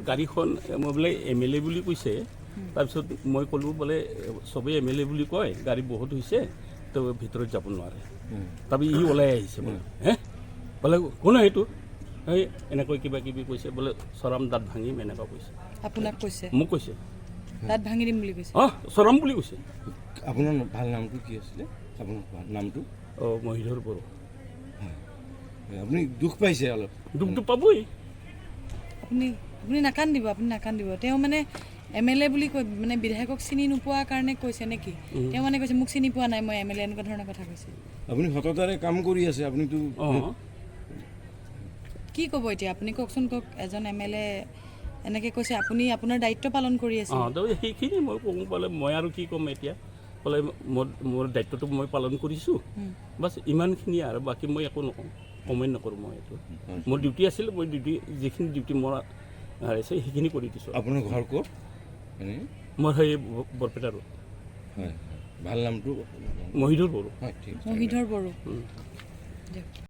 গাড়ীখন মই বোলে MLA বুলি কৈছে তাৰপিছত মই ক'লোঁ বোলে চবেই MLA বুলি কয় গাড়ী বহুত হৈছে তো ভিতৰত যাব নোৱাৰে তাৰপৰা ই ওলাই আহিছে বোলে বোলে কোনে এইটো এই এনেকৈ কিবা কিবি কৈছে বোলে চৰাম দাঁত ভাঙিম এনেকুৱা কৈছে আপোনাক কৈছে মোক কৈছে দাঁত ভাঙি দিম বুলি কৈছে চৰাম বুলি কৈছে আপোনাৰ ভাল নামটো কি আছিলে আপোনাৰ নামটো মহিধৰ বড়ো আপুনি দুখ পাইছে অলপ দুখটো পাবই আপুনি নাকান্দিব তেওঁ মানে MLA বুলি কৈ মানে বিধায়কক চিনি নোপোৱাৰ কাৰণে কৈছে নেকি তেওঁ মানে কৈছে মোক চিনি পোৱা নাই মই MLA এনেকুৱা ধৰণৰ কথা কৈছে আপুনি সততাৰে কাম কৰি আছে আপুনিতো কি ক'ব এতিয়া আপুনি কওকচোন কওক এজন MLA এনেকৈ কৈছে আপুনি আপোনাৰ দায়িত্ব পালন কৰি আছে সেইখিনি মই ক'ব পালে মই আৰু কি ক'ম এতিয়া বোলে মোৰ দায়িত্বটো মই পালন কৰিছোঁ বাছ ইমানখিনি আৰু বাকী মই একো নকওঁ কমেণ্ট নকৰোঁ মই এইটো মোৰ ডিউটি আছিল মই যিখিনি ডিউটি মোৰ আছে সেইখিনি কৰি দিছোঁ আপোনাৰ ঘৰ ক'ত মোৰ সেই বৰপেটা ৰোড ভাল নামটো মহিধৰ বড়ো হয় ঠিক মহিধৰ বড়ো